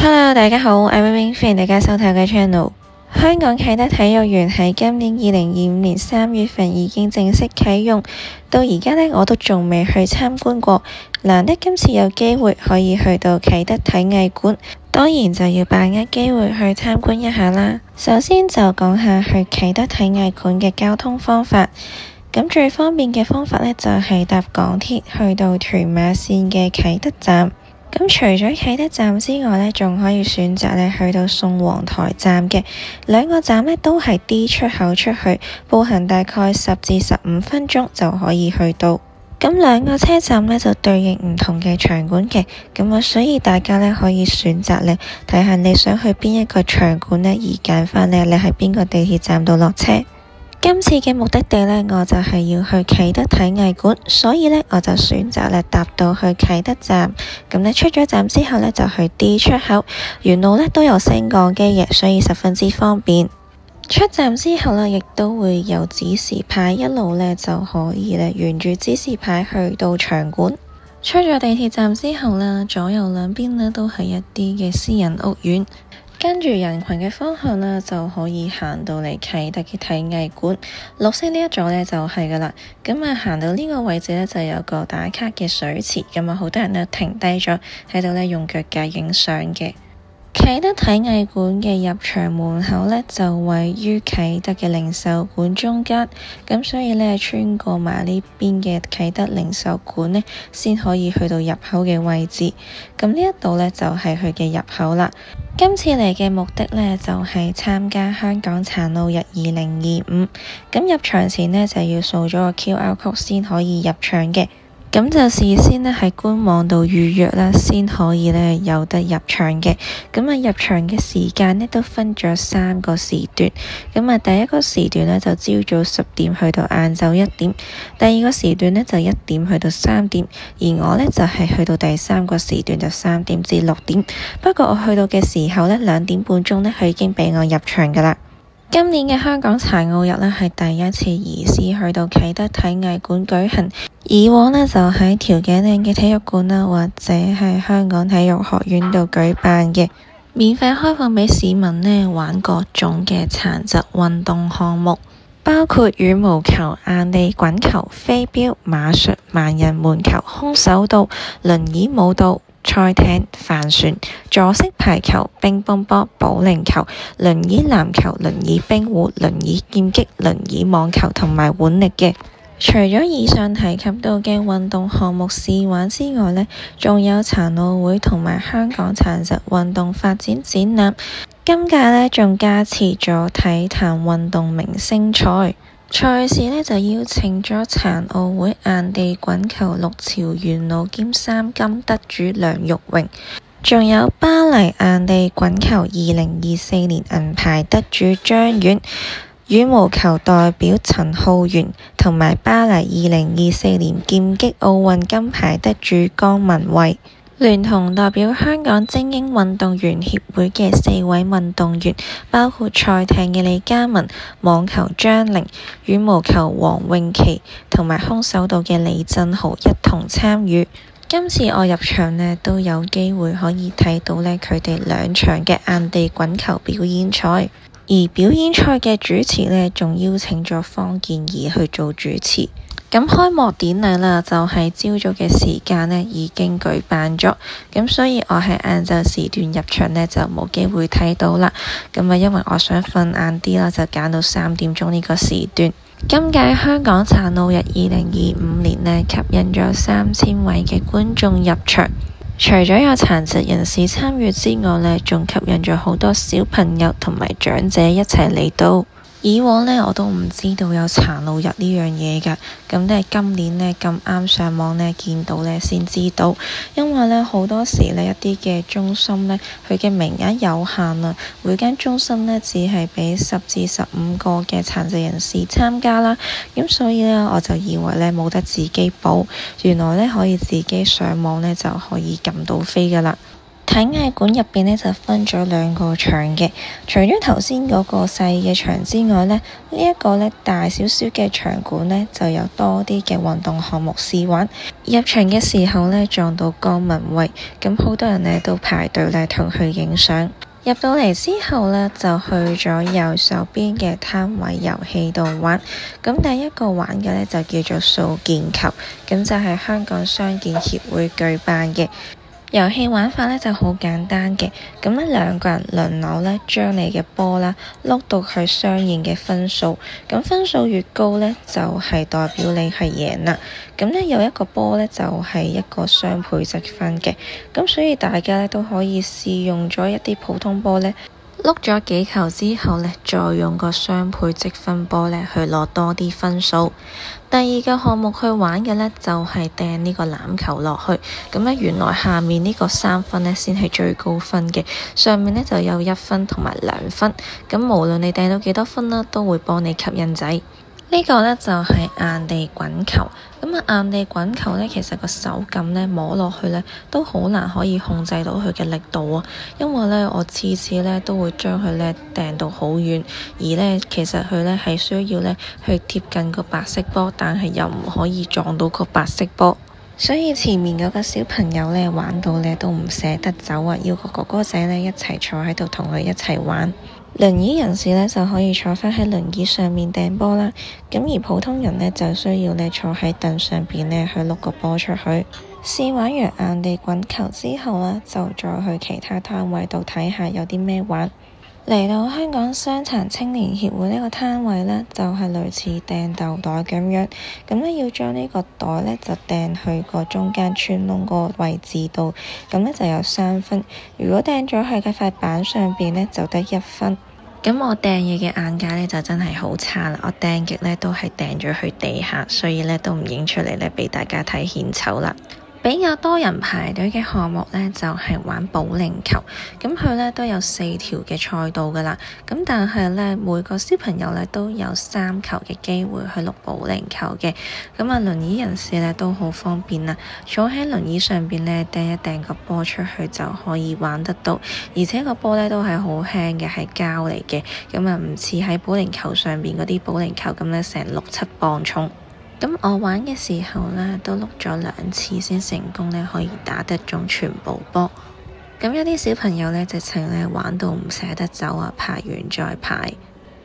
Hello，大家好，我係 Wing，歡迎大家收睇我嘅 channel。香港啟德體育園喺今年2025年3月份已經正式啟用，到而家呢，我都仲未去參觀過，難得今次有機會可以去到啟德體藝館，當然就要把握機會去參觀一下啦。首先就講下去啟德體藝館嘅交通方法。咁最方便嘅方法呢，就係搭港鐵去到屯馬綫嘅啟德站。咁除咗啟德站之外呢，仲可以選擇呢去到宋皇臺站嘅，兩個站呢都係 D 出口出去，步行大概10至15分鐘就可以去到。咁兩個車站呢就對應唔同嘅場館嘅，咁所以大家呢可以選擇呢睇下你想去邊一個場館呢，而揀返呢你喺邊個地鐵站度落車。今次嘅目的地呢，我就係要去啟德體藝館，所以呢，我就選擇呢搭到去啟德站。咁呢出咗站之後呢，就去 D 出口，沿路呢都有升降機嘅，所以十分之方便。出站之後呢，亦都會有指示牌，一路呢就可以呢沿住指示牌去到場館。出咗地鐵站之後呢，左右兩邊呢都係一啲嘅私人屋苑。跟住人群嘅方向呢，就可以行到嚟啟德嘅體藝館。綠色呢一座呢，就係噶啦。咁行到呢個位置呢，就有個打卡嘅水池，咁好多人呢停低咗喺度呢用腳架影相嘅。啟德體藝館嘅入場門口呢，就位於啟德嘅零售館中間，咁所以呢，穿過埋呢邊嘅啟德零售館呢，先可以去到入口嘅位置。咁呢一度呢，就係佢嘅入口啦。今次嚟嘅目的呢，就係參加香港殘奧日2025，咁入場前呢，就要掃咗個 QR code 先可以入場嘅。咁就事先呢喺官網度預約啦，先可以呢有得入場嘅。咁入場嘅時間呢都分咗3個時段。咁第一個時段呢，就朝早10點去到晏晝1點，第二個時段呢，就1點去到3點，而我呢，就係去到第3個時段就3點至6點。不過我去到嘅時候呢，2點半鐘呢，佢已經俾我入場噶啦。今年嘅香港殘奧日呢，係第一次移師去到啟德體藝館舉行，以往呢，就喺調景嶺嘅體育館啦，或者係香港體育學院度舉辦嘅，免費開放俾市民呢玩各種嘅殘疾運動項目，包括羽毛球、硬地滾球、飛鏢、馬術、萬人門球、空手道、輪椅舞蹈、賽艇、帆船、坐式排球、乒乓波、保齡球、輪椅籃球、輪椅冰壺、輪椅劍擊、輪椅網球同埋腕力嘅。除咗以上提及到嘅運動項目試玩之外呢，仲有殘奧會同埋香港殘疾運動發展展覽。今屆呢，仲加持咗體壇運動明星賽。賽事呢，就邀請咗殘奧會硬地滾球6朝元老兼3金得主梁玉榮，仲有巴黎硬地滾球2024年銀牌得主張遠，羽毛球代表陳浩源，同埋巴黎2024年劍擊奧運金牌得主江文蔚，聯同代表香港精英運動員協會嘅4位運動員，包括賽艇嘅李嘉文、網球張玲、羽毛球黃詠琪同埋空手道嘅李振豪一同參與。今次我入場呢，都有機會可以睇到呢佢哋2場嘅硬地滾球表演賽，而表演賽嘅主持呢，仲邀請咗方健儀去做主持。咁開幕典禮啦，就係朝早嘅時間呢已經舉辦咗，咁所以我喺晏晝時段入場呢，就冇機會睇到啦。咁因為我想瞓晏啲啦，就揀到3點鐘呢個時段。今屆香港殘奧日2025年呢，吸引咗3000位嘅觀眾入場，除咗有殘疾人士參與之外呢，仲吸引咗好多小朋友同埋長者一齊嚟到。以往呢，我都唔知道有殘奧日呢樣嘢㗎，咁都係今年呢，咁啱上網呢見到呢先知道。因為呢，好多時呢，一啲嘅中心呢，佢嘅名額有限啊，每間中心呢，只係俾10至15個嘅殘疾人士參加啦，咁所以呢，我就以為呢冇得自己報，原來呢，可以自己上網呢就可以撳到飛㗎啦。體藝館入邊呢就分咗兩個場嘅，除咗頭先嗰個細嘅場之外呢，呢一個呢大少少嘅場館呢就有多啲嘅運動項目試玩。入場嘅時候呢，撞到江旻憓，咁好多人呢都排隊嚟同佢影相。入到嚟之後呢，就去咗右手邊嘅攤位遊戲度玩。咁第一個玩嘅呢，就叫做掃鍵球，咁就係香港傷健協會舉辦嘅。遊戲玩法呢就好簡單嘅，咁呢兩個人輪流呢將你嘅波啦碌到佢相應嘅分數，咁分數越高呢，就係代表你係贏啦。咁呢有一個波呢，就係一個雙倍積分嘅，咁所以大家呢都可以試用咗一啲普通波呢，碌咗幾球之後呢，再用個雙倍積分波呢去攞多啲分數。第二個項目去玩嘅呢，就係掟呢個籃球落去，咁呢，原來下面呢個3分呢先係最高分嘅，上面呢就有1分同埋2分，咁無論你掟到幾多分啦，都會幫你吸引仔。呢個呢就係硬地滾球，咁啊硬地滾球呢，其實個手感呢摸落去呢都好難可以控制到佢嘅力度啊，因為呢我次次呢都會將佢呢掟到好遠，而呢其實佢呢係需要呢去貼近個白色波，但係又唔可以撞到個白色波，所以前面嗰個小朋友呢玩到呢都唔捨得走啊，要個哥哥仔呢一齊坐喺度同佢一齊玩。輪椅人士呢就可以坐返喺輪椅上面掟波啦，咁而普通人呢就需要呢坐喺凳上邊呢去碌個波出去。試玩完硬地滾球之後呢，就再去其他攤位度睇下有啲咩玩。嚟到香港傷殘青年協會呢個攤位呢，就係類似掟豆袋咁樣，咁呢要將呢個袋呢就掟去個中間穿窿個位置度，咁呢就有3分。如果掟咗喺嗰塊板上邊呢，就得1分。咁我掟嘢嘅眼界呢，就真係好差啦，我掟極呢都係掟咗去地下，所以呢都唔影出嚟呢俾大家睇獻醜啦。比較多人排隊嘅項目呢，就係玩保齡球，咁佢呢都有4條嘅賽道噶啦，咁但係呢，每個小朋友呢都有3球嘅機會去碌保齡球嘅，咁啊輪椅人士呢都好方便啦，坐喺輪椅上邊呢，掟一掟個波出去就可以玩得到，而且個波呢都係好輕嘅，係膠嚟嘅，咁啊唔似喺保齡球上邊嗰啲保齡球咁呢，成6-7磅重。咁我玩嘅時候呢，都碌咗2次先成功呢，可以打得中全部波。咁有啲小朋友呢，直情呢玩到唔捨得走啊，排完再排。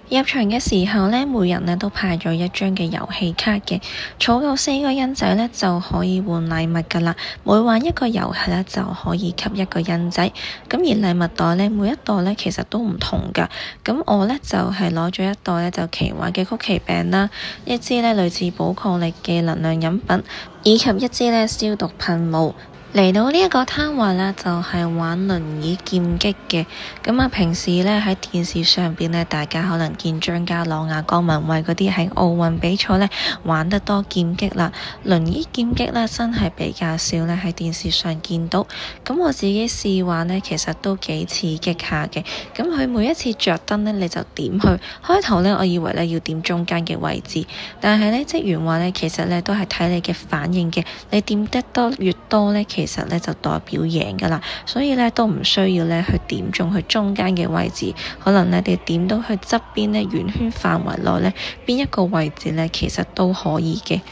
入場嘅時候呢，每人呢都派咗1張嘅遊戲卡嘅，儲夠4個印仔呢，就可以換禮物噶啦。每玩一個遊戲呢，就可以吸1個印仔。咁而禮物袋呢，每一袋呢其實都唔同噶。咁我呢，就係攞咗1袋呢，就奇幻嘅曲奇餅啦，一支呢類似寶礦力嘅能量飲品，以及一支呢消毒噴霧。嚟到呢一個攤位呢，就係玩輪椅劍擊嘅。咁啊，平時呢，喺電視上邊呢，大家可能見張家朗啊、江旻憓嗰啲喺奧運比賽呢玩得多劍擊啦。輪椅劍擊呢，真係比較少呢喺電視上見到。咁我自己試玩呢，其實都幾刺激下嘅。咁佢每一次着燈呢，你就點去。開頭呢，我以為呢要點中間嘅位置，但係呢，職員話呢，其實呢都係睇你嘅反應嘅。你點得多越多呢，其實呢就代表贏噶啦，所以呢都唔需要呢去點中去中間嘅位置，可能呢你點到去側邊呢圓圈範圍內呢邊一個位置呢其實都可以嘅。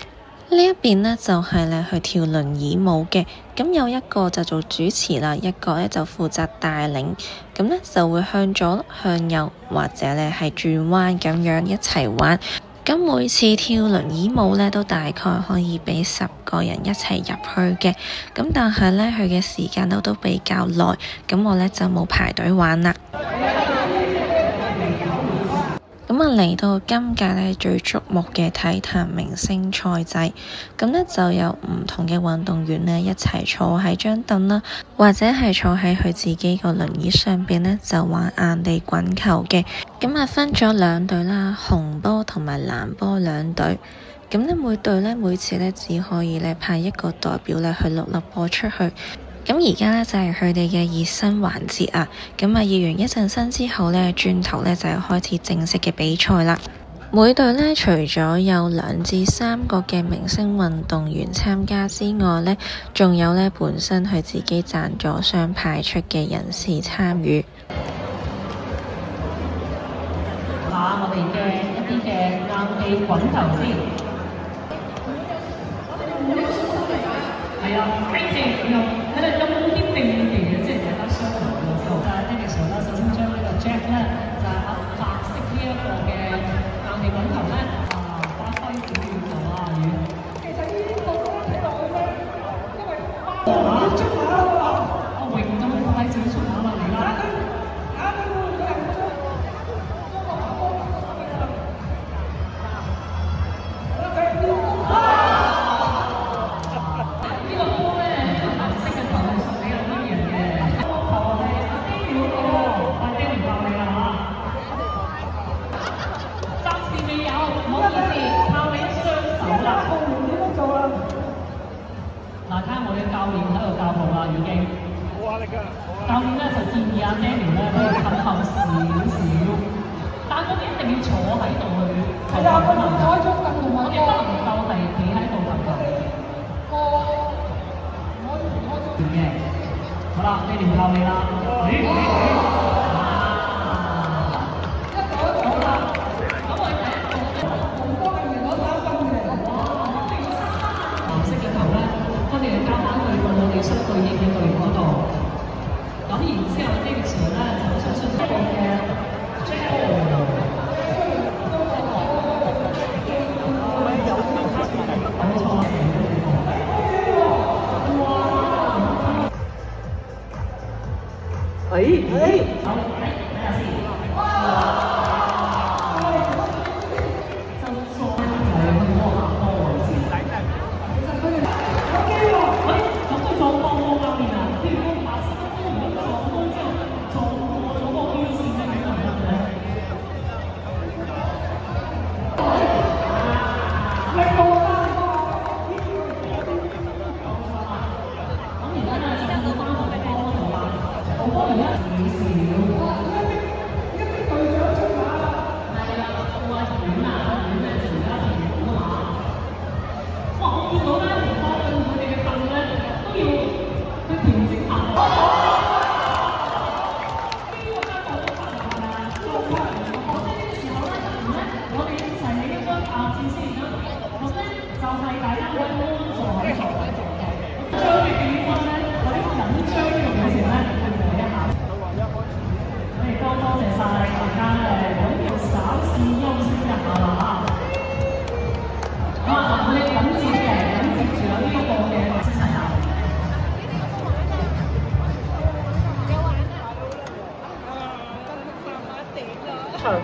呢一邊呢就係呢去跳輪椅舞嘅，咁有一個就做主持啦，一個呢就負責帶領，咁呢就會向左向右或者呢係轉彎咁樣一齊玩。咁每次跳輪椅舞呢，都大概可以畀10個人一齊入去嘅。咁但係呢，佢嘅時間都比較耐，咁我呢就冇排隊玩啦。咁啊，嚟到今屆呢最矚目嘅體壇明星賽制，咁呢就有唔同嘅運動員呢一齊坐喺張凳啦，或者係坐喺佢自己個輪椅上邊呢，就玩硬地滾球嘅。咁啊，分咗2隊啦，紅波同埋藍波2隊。咁呢每隊呢，每次呢只可以呢派1個代表呢去碌粒波出去。咁而家呢，就係佢哋嘅熱身環節啊！咁啊，熱完一陣身之後呢，轉頭呢就係開始正式嘅比賽啦。每隊呢，除咗有2至3個嘅明星運動員參加之外呢，仲有呢本身佢自己贊助商派出嘅人士參與。我哋嘅一啲嘅硬地滾頭先，係啊，非常然後喺度有冇啲定期嘅，即係大家相同嘅之後，呢個時候咧，首先將呢個 Jack 咧就係白色呢一個嘅硬地滾頭咧，發揮小宇宙啊！其實呢個睇落去咧，因為要出馬啦，阿榮咁快就要出馬啦，嚟啦！教練咧就建議阿 Daniel 咧可以近後少少，但嗰啲一定要坐喺度去投球啊嘛。我哋不能夠係企喺度投球。嘅，好啦，呢條靠你啦。藍色嘅球咧，分別交翻去我哋相對應嘅隊員嗰度。咁然之後呢個時候咧，就相信一個嘅 Jack。好，睇下先。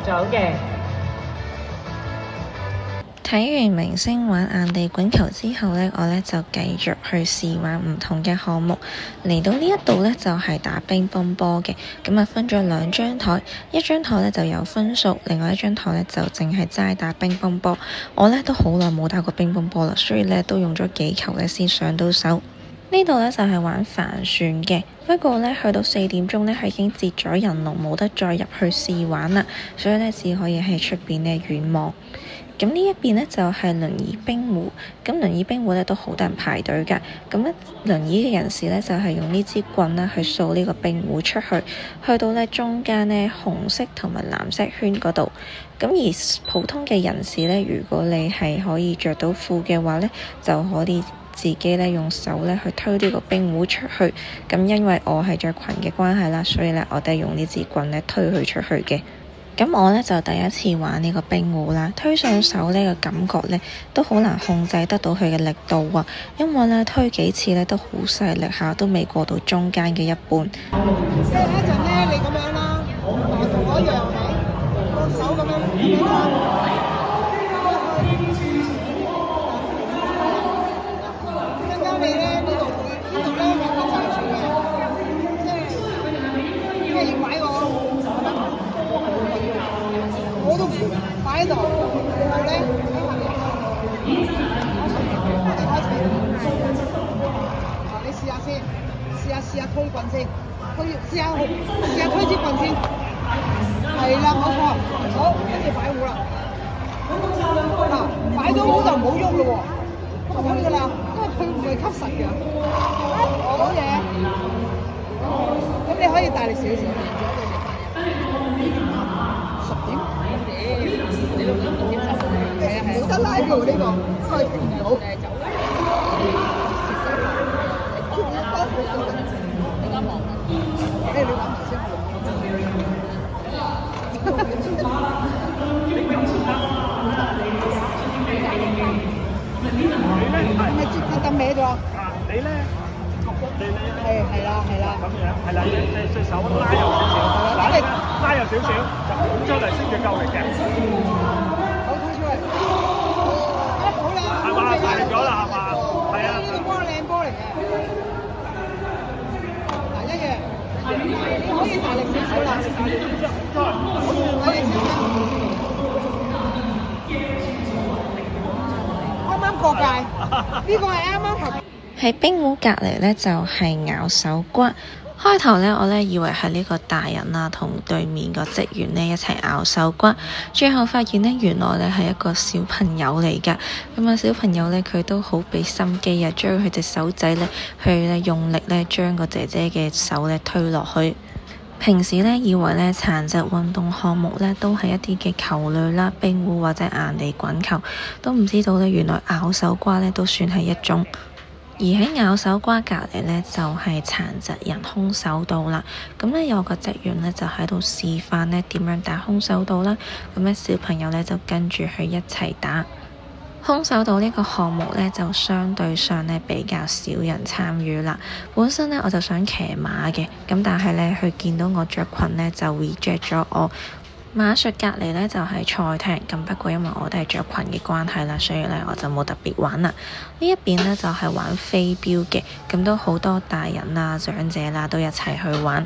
長嘅。睇完明星玩硬地滾球之後呢，我呢就繼續去試玩唔同嘅項目。嚟到呢一度呢，就係打乒乓波嘅，咁啊分咗2張台，一張台呢就有分數，另外一張台呢就淨係齋打乒乓波。我呢都好耐冇打過乒乓波啦，所以呢都用咗幾球呢先上到手。呢度呢就係玩帆船嘅，不過呢去到4點鐘呢係已經截咗人龍，冇得再入去試玩啦，所以呢只可以喺出邊呢遠望。咁呢一邊呢就係輪椅冰壺，咁輪椅冰壺呢都好多人排隊㗎。咁呢輪椅嘅人士呢就係用呢支棍啦去掃呢個冰壺出去，去到呢中間呢紅色同埋藍色圈嗰度。咁而普通嘅人士呢，如果你係可以着到褲嘅話呢，就可以自己呢用手呢去推呢個冰壺出去。咁因為我係着裙嘅關係啦，所以呢我哋用呢支棍呢推佢出去嘅。咁我呢就第一次玩呢個冰壺啦，推上手呢個感覺呢都好難控制得到佢嘅力度啊，因為呢推幾次呢都好細力下，都未過到中間嘅一半。即係一陣呢，你咁樣啦，同我一樣係個手咁樣。陣間你呢呢度會呢會揸住嘅，即係要擺我都擺喺度，然後咧我哋開始，你試下先，試下推棍先，試下推支棍先，係啦冇錯，好，跟住擺壺啦。嗱，擺到好就唔好喐咯喎，就咁噶啦，因為佢唔係吸實嘅。好嘢，咁你可以大力少少。10點？你錄音6點10分。係啊係啊。冇得拉㗎呢個，因為停唔到。你啱望。你玩埋先。係咪接佢咁歪咗？你咧，係啦。咁樣係啦，隻手拉右少少，拉右少少，就拱出嚟先至夠力嘅。好推出嚟，好啦，係嘛，大力咗啦，係嘛？係啊。呢個波靚波嚟嘅，嗱一樣，你可以大力少少啦。啱啱過界，呢個係啱啱頭。喺冰壺隔離呢，就係咬手瓜。開頭呢，我呢以為係呢個大人啊同對面個職員呢一齊咬手瓜，最後發現呢，原來呢係一個小朋友嚟㗎。咁啊小朋友呢，佢都好俾心機啊，將佢隻手仔呢去呢用力呢將個姐姐嘅手呢推落去。平時呢，以為呢殘疾運動項目呢都係一啲嘅球類啦、冰壺或者硬地滾球，都唔知道呢原來咬手瓜呢都算係一種。而喺咬手瓜隔離呢，就係殘疾人空手道啦。咁呢，有個職員呢，就喺度示範呢點樣打空手道啦。咁呢，小朋友呢，就跟住佢一齊打空手道呢個項目呢，就相對上呢比較少人參與啦。本身呢，我就想騎馬嘅，咁但係呢，佢見到我着裙呢，就 reject 咗我。馬術隔離呢就係賽艇，咁不過因為我都係着裙嘅關係啦，所以呢我就冇特別玩啦。呢一邊呢就係玩飛鏢嘅，咁都好多大人啦、長者啦都一齊去玩。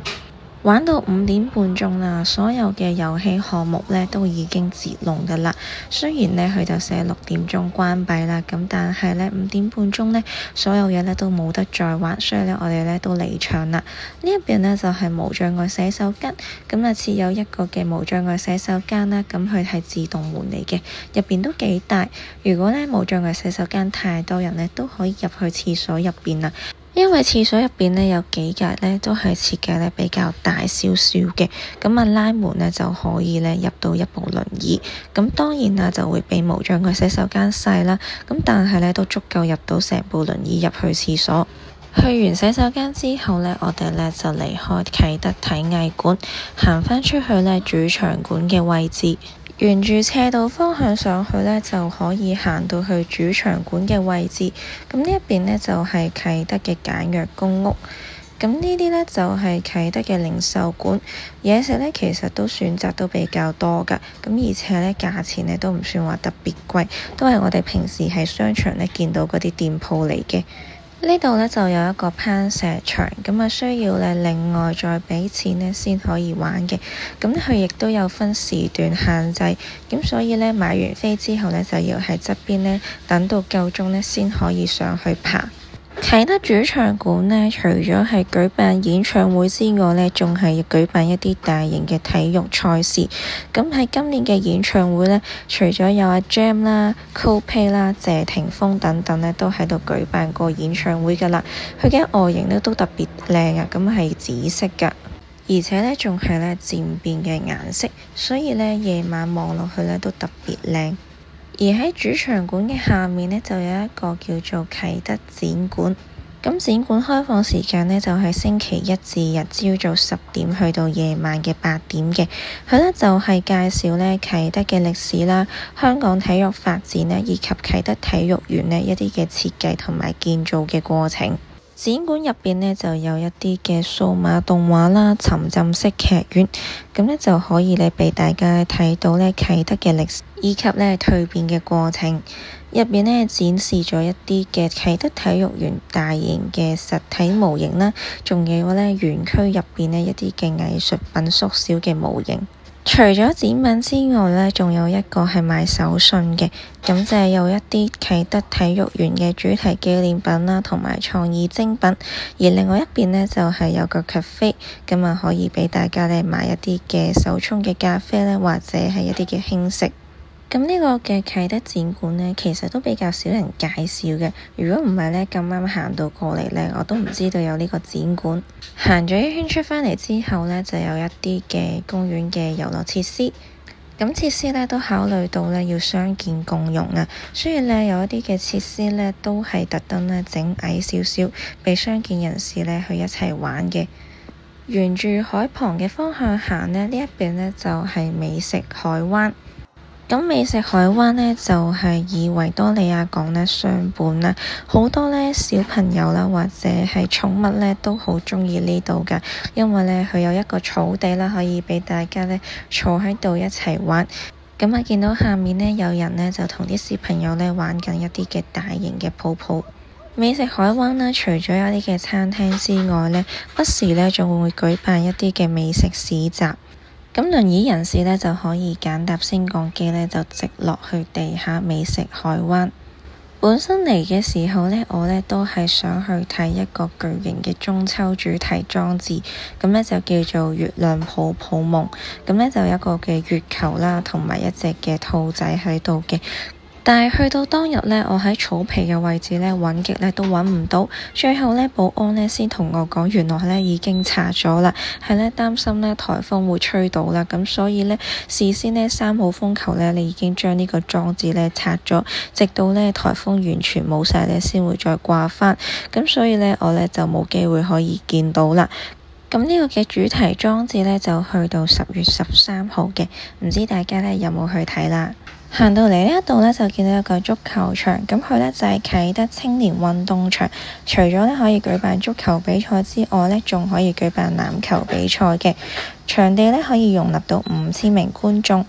玩到5點半鐘啦，所有嘅遊戲項目呢都已經截龍㗎啦。雖然呢佢就寫6點鐘關閉啦，咁但係呢5點半鐘呢所有嘢呢都冇得再玩，所以呢我哋呢都離場啦。呢一邊呢就係無障礙洗手間，咁啊設有一個嘅無障礙洗手間啦，咁佢係自動門嚟嘅，入邊都幾大。如果呢無障礙洗手間太多人呢，都可以入去廁所入邊啦。因為廁所入邊呢有幾格呢都係設計呢比較大少少嘅，咁啊拉門呢就可以呢入到一部輪椅，咁當然啦就會比無障礙洗手間細啦，咁但係呢都足夠入到成部輪椅入去廁所。去完洗手間之後呢，我哋呢就離開啟德體藝館，行返出去呢主場館嘅位置。沿住斜道方向上去呢，就可以行到去主場館嘅位置。咁呢一邊呢，就係啟德嘅簡約公屋。咁呢啲呢，就係啟德嘅零售館。嘢食呢，其實都選擇都比較多㗎。咁而且呢，價錢呢都唔算話特別貴，都係我哋平時喺商場呢見到嗰啲店鋪嚟嘅。呢度呢就有一個攀石場，咁啊需要呢另外再畀錢呢先可以玩嘅。咁佢亦都有分時段限制，咁所以呢買完飛之後呢，就要喺側邊呢等到夠鐘呢先可以上去爬。啟德主場館呢，除咗係舉辦演唱會之外呢，仲係舉辦一啲大型嘅體育賽事。咁喺今年嘅演唱會呢，除咗有阿 Jam 啦、Coldplay 啦、謝霆鋒等等呢，都喺度舉辦過演唱會㗎喇。佢嘅外形呢都特別靚啊，咁係紫色㗎，而且呢仲係呢漸變嘅顏色，所以呢夜晚望落去呢都特別靚。而喺主場館嘅下面呢，就有一個叫做啟德展館。咁展館開放時間呢，就係星期一至日朝早10點去到夜晚嘅8點嘅。佢呢就係介紹呢啟德嘅歷史啦、香港體育發展呢，以及啟德體育園呢一啲嘅設計同埋建造嘅過程。展館入邊呢，就有一啲嘅數碼動畫啦、沉浸式劇院，咁呢就可以呢俾大家睇到呢啟德嘅歷史以及呢蛻變嘅過程。入邊呢展示咗一啲嘅啟德體育園大型嘅實體模型啦，仲有呢園區入邊呢一啲嘅藝術品縮小嘅模型。除咗展品之外呢，仲有一個係賣手信嘅，咁就係有一啲啟德體育園嘅主題紀念品啦，同埋創意精品。而另外一邊呢，就係有個 cafe， 咁啊可以俾大家呢買一啲嘅手沖嘅咖啡呢，或者係一啲嘅輕食。咁呢個嘅啟德展館呢，其實都比較少人介紹嘅。如果唔係呢，咁啱行到過嚟呢，我都唔知道有呢個展館。行咗一圈出返嚟之後呢，就有一啲嘅公園嘅遊樂設施。咁設施呢都考慮到呢要傷健共融啊，所以呢有一啲嘅設施呢都係特登呢整矮少少，俾傷健人士呢去一齊玩嘅。沿住海旁嘅方向行呢，呢一邊呢就係美食海灣。咁美食海灣呢，就係以維多利亞港呢相伴啦，好多呢小朋友啦或者係寵物呢都好鍾意呢度㗎，因為呢佢有一個草地啦，可以俾大家呢坐喺度一齊玩。咁見到下面呢，有人呢就同啲小朋友呢玩緊一啲嘅大型嘅泡泡。美食海灣呢，除咗有啲嘅餐廳之外呢，不時呢仲會舉辦一啲嘅美食市集。咁輪椅人士呢，就可以揀搭升降機呢，就直落去地下美食海灣。本身嚟嘅時候呢，我呢都係想去睇一個巨型嘅中秋主題裝置，咁呢就叫做月亮泡泡夢。咁呢就有一個嘅月球啦，同埋一隻嘅兔仔喺度嘅。但係去到當日呢，我喺草皮嘅位置呢揾極呢都揾唔到，最後呢，保安呢先同我講，原來呢已經拆咗啦，係呢擔心呢颱風會吹到啦，咁所以呢，事先呢3號風球呢，你已經將呢個裝置呢拆咗，直到呢颱風完全冇晒呢先會再掛返，咁所以呢，我呢就冇機會可以見到啦。咁呢個嘅主題裝置呢，就去到10月13號嘅，唔知大家呢有冇去睇啦？行到嚟呢一度呢，就見到一個足球場，咁佢呢就係啟德青年運動場。除咗呢可以舉辦足球比賽之外呢，仲可以舉辦籃球比賽嘅。場地呢可以容納到5000名觀眾。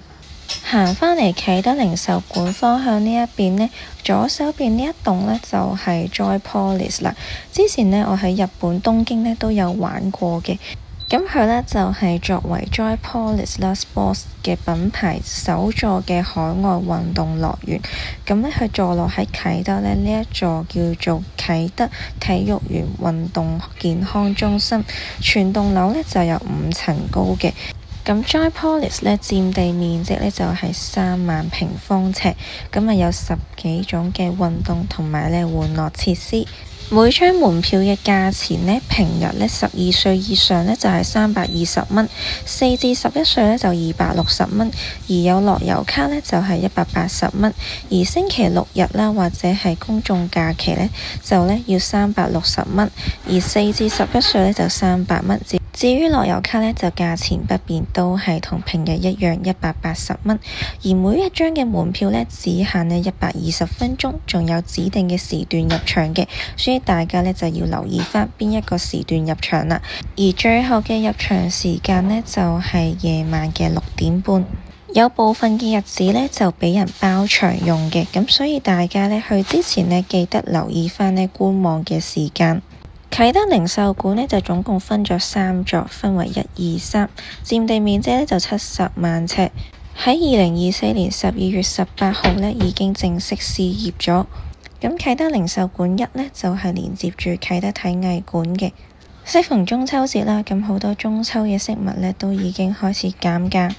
行返嚟啟德零售館方向呢一邊呢，左手邊呢一棟呢就係 Joypolis 啦。之前呢，我喺日本東京呢都有玩過嘅。咁佢呢就係作為 Joypolis Sports 嘅品牌首座嘅海外運動樂園。咁呢，佢坐落喺啟德呢一座叫做啟德體育園運動健康中心，全棟樓呢就有5層高嘅。咁 Joypolis 呢佔地面積呢就係3萬平方尺，咁有10幾種嘅運動同埋呢玩樂設施。每張門票嘅價錢呢，平日呢12歲以上呢就係320蚊，4至11歲呢就260蚊，而有樂悠卡呢就係180蚊，而星期六日啦或者係公眾假期呢就呢要360蚊，而4至11歲呢就300蚊。至於樂悠卡呢，就價錢不變，都係同平日一樣180蚊，而每一張嘅門票呢，只限呢120分鐘，仲有指定嘅時段入場嘅，所以大家呢就要留意返邊一個時段入場啦。而最後嘅入場時間呢，就係夜晚嘅6點半，有部分嘅日子呢，就俾人包場用嘅，咁所以大家呢去之前呢，記得留意返呢官網嘅時間。啟德零售館呢，就總共分咗3座，分為1、2、3，佔地面積呢就70萬尺。喺2024年12月18號呢，已經正式試業咗。咁啟德零售館1呢，就係連接住啟德體藝館嘅。適逢中秋節啦，咁好多中秋嘅飾物呢，都已經開始減價。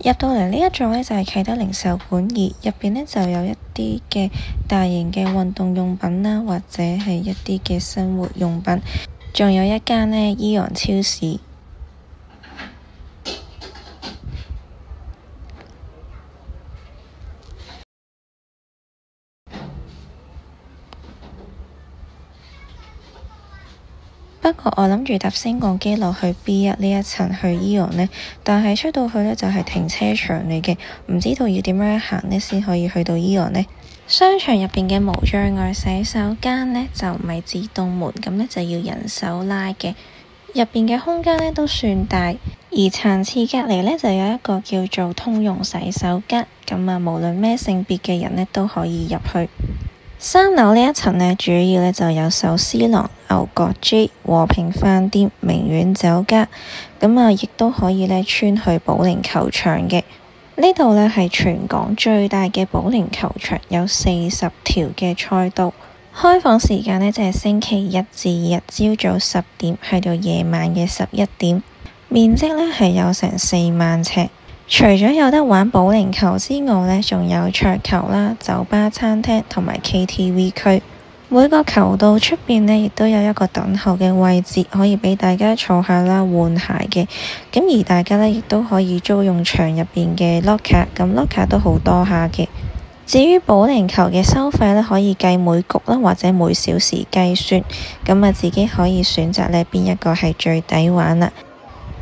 入到嚟呢一座呢，就係啟德零售館2，入邊呢就有一啲嘅大型嘅運動用品啦，或者係一啲嘅生活用品，仲有一間呢AEON超市。不過我諗住搭升降機落去 B1 呢一層去AEON呢，但係出到去呢就係停車場嚟嘅，唔知道要點樣行呢先可以去到AEON呢。商場入邊嘅無障礙洗手間呢就唔係自動門，咁呢就要人手拉嘅。入邊嘅空間呢都算大，而殘廁隔離呢就有一個叫做通用洗手間，咁無論咩性別嘅人呢都可以入去。3樓呢一層呢，主要呢就有壽司郎、牛角 J、和平飯店、名苑酒家，亦都可以呢穿去保齡球場嘅。呢度呢係全港最大嘅保齡球場，有40條嘅賽道。開放時間呢，就係星期1至2朝早10點去到夜晚嘅11點。面積呢係有成4萬尺。除咗有得玩保齡球之外呢，仲有桌球啦、酒吧、餐廳同埋 KTV 區。每個球道出邊呢，亦都有一個等候嘅位置，可以俾大家坐下啦、換鞋嘅。咁而大家呢，亦都可以租用場入邊嘅 locker， 咁 locker 都好多下嘅。至於保齡球嘅收費呢，可以計每局啦，或者每小時計算。咁啊，自己可以選擇呢邊一個係最抵玩啦。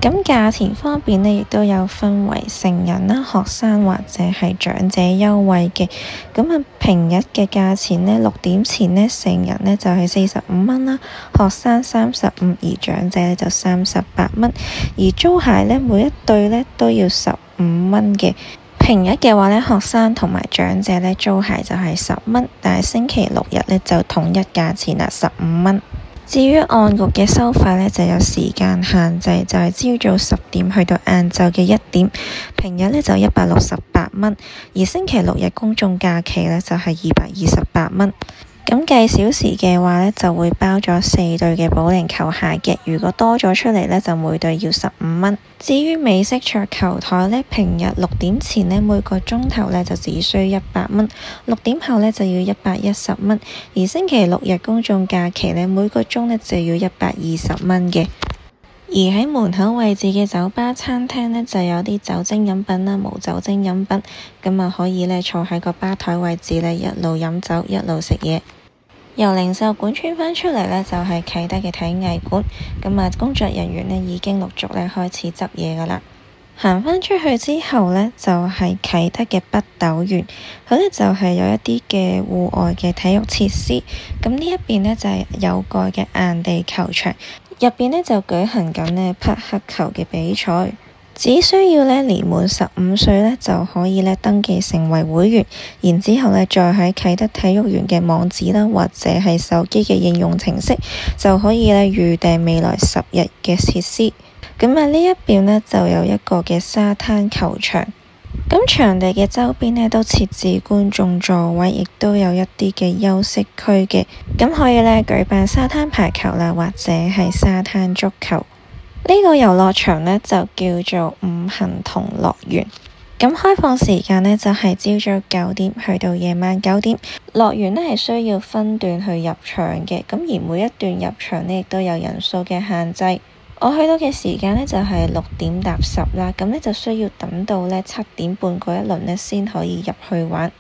咁價錢方面呢，亦都有分為成人啦、學生或者係長者優惠嘅。咁啊，平日嘅價錢呢，6點前呢，成人呢就係45蚊啦，學生35，而長者呢就38蚊。而租鞋呢，每一對呢都要15蚊嘅。平日嘅話呢，學生同埋長者呢租鞋就係10蚊，但係星期六日呢就統一價錢啦，15蚊。至於按局嘅收費呢，就有時間限制，就係朝早10點去到晏晝嘅1點。平日呢就168蚊，而星期六日公眾假期呢就係228蚊。咁計小時嘅話呢，就會包咗4對嘅保齡球鞋嘅。如果多咗出嚟呢，就每對要15蚊。至於美式桌球台呢，平日6點前呢，每個鐘頭呢就只需100蚊，6點後呢就要110蚊。而星期六日公眾假期呢，每個鐘呢就要120蚊嘅。而喺門口位置嘅酒吧、餐廳呢，就有啲酒精飲品啦、無酒精飲品，咁啊可以呢坐喺個吧台位置呢，一路飲酒一路食嘢。由零售館穿返出嚟呢，就係啟德嘅體藝館，咁啊工作人員呢已經陸續呢開始執嘢噶啦。行返出去之後呢，就係啟德嘅北斗園，佢呢就係有一啲嘅戶外嘅體育設施。咁呢一邊呢，就係有蓋嘅硬地球場，入邊呢就舉行緊呢匹克球嘅比賽。只需要呢年滿15歲呢，就可以呢登記成為會員，然之後呢再喺啟德體育園嘅網址啦，或者係手機嘅應用程式，就可以呢預訂未來10日嘅設施。咁啊呢一邊呢，就有一個嘅沙灘球場，咁場地嘅周邊呢，都設置觀眾座位，亦都有一啲嘅休息區嘅，咁可以呢舉辦沙灘排球啦，或者係沙灘足球。呢個遊樂場呢，就叫做五行童樂園，咁開放時間呢，就係朝早9點去到夜晚9點。樂園呢係需要分段去入場嘅，咁而每一段入場呢，亦都有人數嘅限制。我去到嘅時間呢，就係6點搭10啦，咁呢就需要等到呢7點半嗰一輪呢，先可以入去玩。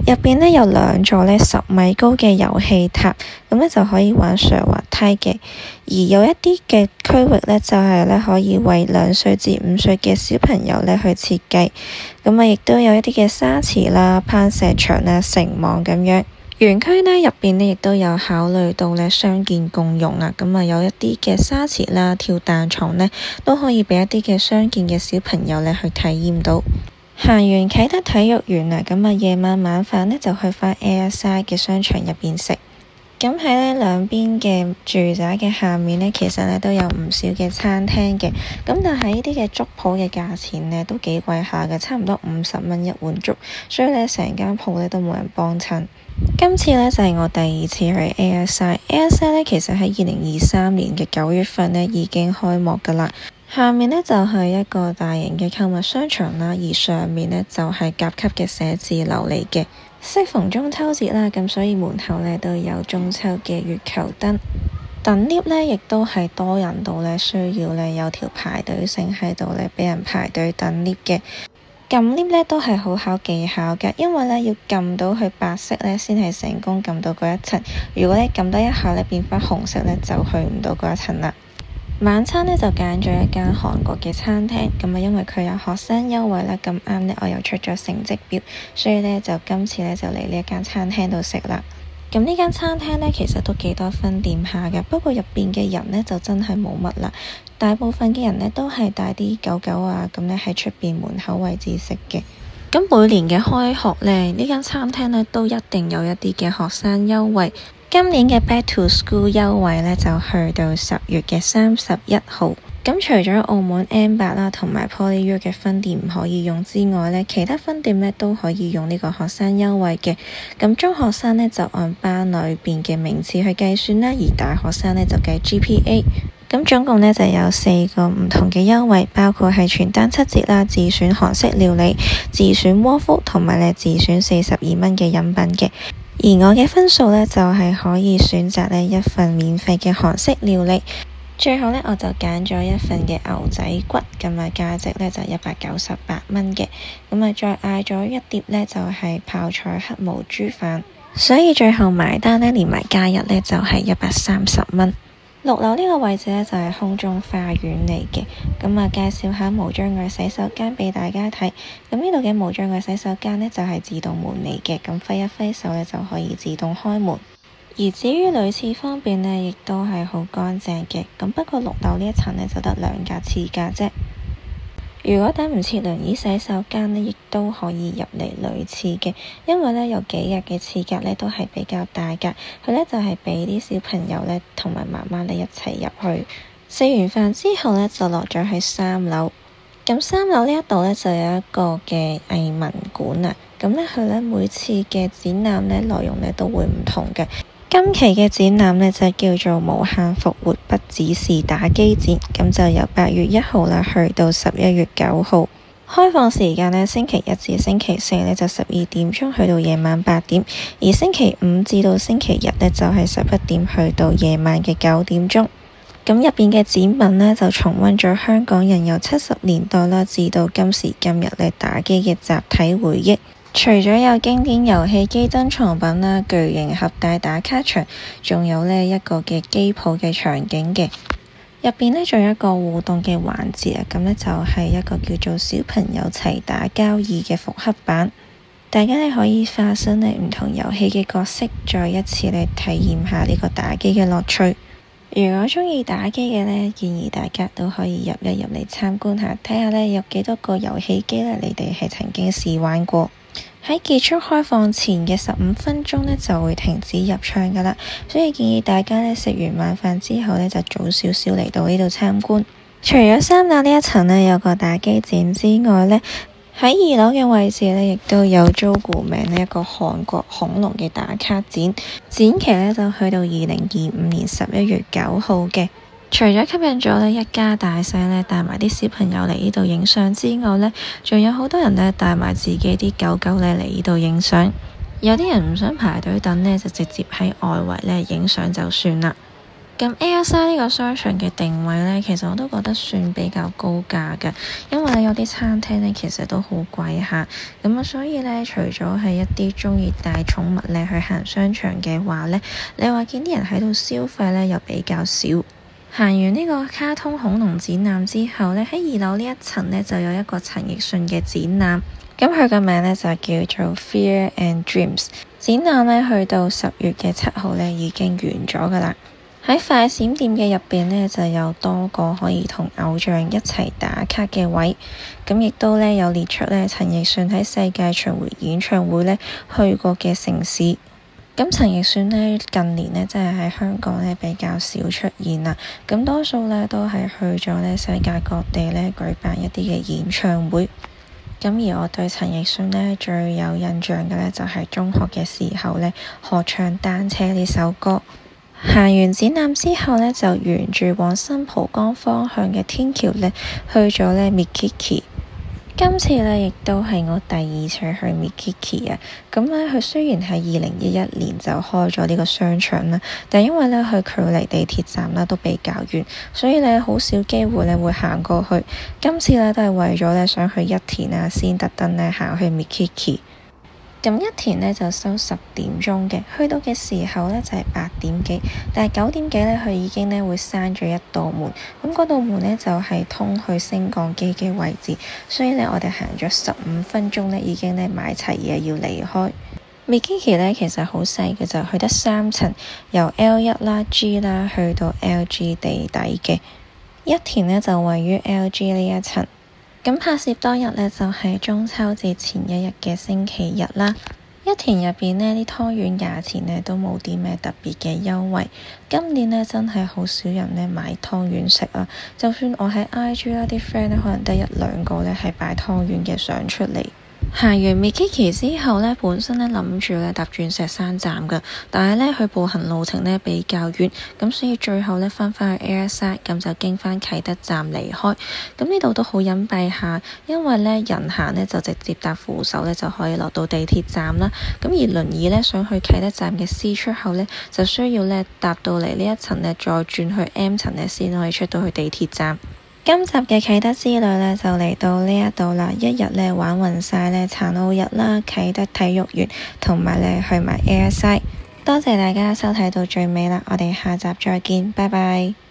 入邊呢有2座呢10米高嘅遊戲塔，咁呢就可以玩上滑梯嘅。而有一啲嘅區域呢，就係呢可以為2歲至5歲嘅小朋友呢去設計。咁啊，亦都有一啲嘅沙池啦、攀石場啦、繩網咁樣。園區呢入邊呢，亦都有考慮到呢傷健共融啊。咁啊，有一啲嘅沙池啦、跳彈床呢，都可以俾一啲嘅傷健嘅小朋友呢去體驗到。行完啟德體育園啊，咁啊夜晚晚飯呢就去返 Airside 嘅商場入邊食。咁喺呢兩邊嘅住宅嘅下面呢，其實呢都有唔少嘅餐廳嘅。咁但係呢啲嘅粥鋪嘅價錢呢都幾貴下嘅，差唔多50蚊一碗粥，所以呢成間鋪呢都冇人幫襯。今次呢就係我第2次去 Airside。Airside 呢其實喺2023年嘅9月份呢已經開幕㗎喇。下面呢就係一個大型嘅購物商場啦，而上面呢就係甲級嘅寫字樓嚟嘅。適逢中秋節啦，咁所以門口呢都有中秋嘅月球燈。等 lift 呢亦都係多人到呢，需要呢有條排隊繩喺度呢，俾人排隊等 lift 嘅。撳 lift 呢都係好考技巧嘅，因為呢要撳到去白色呢先係成功撳到嗰一層。如果你撳多一下呢變返紅色呢，就去唔到嗰一層啦。晚餐呢就揀咗一間韓國嘅餐廳，咁啊因為佢有學生優惠啦，咁啱呢我又出咗成績表，所以呢就今次呢就嚟呢一間餐廳度食啦。咁呢間餐廳呢其實都幾多分店下嘅，不過入邊嘅人呢就真係冇乜啦，大部分嘅人呢都係帶啲狗狗啊，咁呢喺出邊門口位置食嘅。咁每年嘅開學呢，呢間餐廳呢都一定有一啲嘅學生優惠。今年嘅 Back to School 優惠呢，就去到10月嘅31號。咁除咗澳門 M8 啦同埋 PolyU 嘅分店唔可以用之外呢，其他分店呢都可以用呢個學生優惠嘅。咁中學生呢就按班裏邊嘅名次去計算啦，而大學生呢就計 GPA。咁總共呢就有4個唔同嘅優惠，包括係全單7折啦、自選韓式料理、自選窩夫同埋呢自選42蚊嘅飲品嘅。而我嘅分數呢，就係可以選擇呢一份免費嘅韓式料理。最後呢，我就揀咗一份嘅牛仔骨，咁啊價值呢就198蚊嘅。咁啊再嗌咗一碟呢，就係泡菜黑毛豬飯，所以最後埋單呢，連埋加日呢，就係130蚊。6樓呢個位置呢，就係空中花園嚟嘅，咁啊介紹下無障礙洗手間俾大家睇。咁呢度嘅無障礙洗手間呢，就係自動門嚟嘅，咁揮一揮手呢，就可以自動開門。而至於女廁方面呢，亦都係好乾淨嘅，咁不過6樓呢一層呢，就得2格廁格啫。如果等唔切輪椅洗手間呢，亦都可以入嚟女廁嘅，因為呢有幾日嘅廁格呢都係比較大格，佢呢就係俾啲小朋友呢同埋媽媽呢一齊入去。食完飯之後呢，就落咗去3樓，咁3樓呢一度呢，就有一個嘅藝文館啊，咁呢佢呢每次嘅展覽呢內容呢都會唔同嘅。今期嘅展覽呢，就叫做無限復活，不只是打機展，咁就由8月1號啦去到11月9號。開放時間呢，星期1至星期4呢，就12點鐘去到夜晚8點，而星期5至到星期日呢，就係11點去到夜晚嘅9點鐘。咁入邊嘅展品呢，就重溫咗香港人由70年代啦至到今時今日呢打機嘅集體回憶。除咗有經典遊戲機珍藏品啦、巨型盒大打卡場，仲有呢一個嘅機鋪嘅場景嘅。入邊呢仲有一個互動嘅環節啊，咁呢就係一個叫做小朋友齊打交2嘅復刻版。大家呢可以化身呢唔同遊戲嘅角色，再一次呢體驗下呢個打機嘅樂趣。如果鍾意打機嘅呢，建議大家都可以入一入嚟參觀下，睇下呢有幾多個遊戲機呢，你哋係曾經試玩過。喺結束開放前嘅15分鐘呢，就會停止入場噶啦，所以建議大家呢，食完晚飯之後呢，就早少少嚟到呢度參觀。除咗3樓呢一層呢，有個打機展之外呢，喺2樓嘅位置呢，亦都有租顧名呢一個韓國恐龍嘅打卡展，展期呢，就去到2025年11月9號嘅。除咗吸引咗呢一家大細呢帶埋啲小朋友嚟呢度影相之外呢，仲有好多人呢帶埋自己啲狗狗呢嚟呢度影相。有啲人唔想排隊等呢，就直接喺外圍呢影相就算啦。咁 A1 呢個商場嘅定位呢，其實我都覺得算比較高價㗎，因為有啲餐廳呢其實都好貴下。咁所以呢，除咗係一啲鍾意帶寵物呢去行商場嘅話呢，你話見啲人喺度消費呢又比較少。行完呢個卡通恐龍展覽之後呢，喺2樓呢一層呢，就有一個陳奕迅嘅展覽，咁佢個名呢，就叫做 Fear and Dreams。展覽呢，去到10月嘅7號呢已經完咗噶啦。喺快閃店嘅入邊呢，就有多個可以同偶像一齊打卡嘅位，咁亦都呢，有列出呢陳奕迅喺世界巡迴演唱會呢去過嘅城市。咁陳奕迅呢，近年呢，真係喺香港呢比較少出現啦，咁多數呢，都係去咗呢世界各地呢舉辦一啲嘅演唱會。咁而我對陳奕迅呢最有印象嘅呢，就係中學嘅時候呢學唱單車呢首歌。行完展覽之後呢，就沿住往新蒲崗方向嘅天橋呢去咗呢 Mikiki。今次呢，亦都係我第2次去 Mikiki 啊！咁呢，佢雖然係2011年就開咗呢個商場啦，但因為呢，佢距離地鐵站呢都比較遠，所以呢，好少機會呢會行過去。今次呢，都係為咗呢想去一田啊，先特登呢行去 Mikiki。咁一田呢就收10點鐘嘅，去到嘅時候呢就係8點幾，但係9點幾呢，佢已經呢會閂咗一道門，咁嗰道門呢就係通去升降機嘅位置，所以呢，我哋行咗15分鐘呢已經呢買齊嘢要離開。Mikiki 呢其實好細嘅，就去得3層，由 L1 啦 G 啦去到 LG 地底嘅。一田呢就位於 LG 呢一層。咁拍攝當日呢，就係中秋節前一日嘅星期日啦。一田入邊呢啲湯圓價錢呢都冇啲咩特別嘅優惠。今年呢，真係好少人呢買湯圓食啊！就算我喺 IG 啦，啲 friend 呢可能得1-2個呢係擺湯圓嘅相出嚟。行完 Mikiki 之後呢，本身呢諗住呢搭鑽石山站㗎，但係呢，佢步行路程呢比較遠，咁所以最後呢返返去 Airside，咁就經返啟德站離開。咁呢度都好隱蔽下，因為呢人行呢就直接搭扶手呢就可以落到地鐵站啦。咁而輪椅呢想去啟德站嘅 C 出口呢，就需要呢搭到嚟呢一層呢，再轉去 M 層呢先可以出到去地鐵站。今集嘅啟德之旅呢，就嚟到呢一度啦，一日呢玩勻晒呢殘奧日啦、啟德體育園同埋呢去埋 Airside。多謝大家收睇到最尾啦，我哋下集再見，拜拜。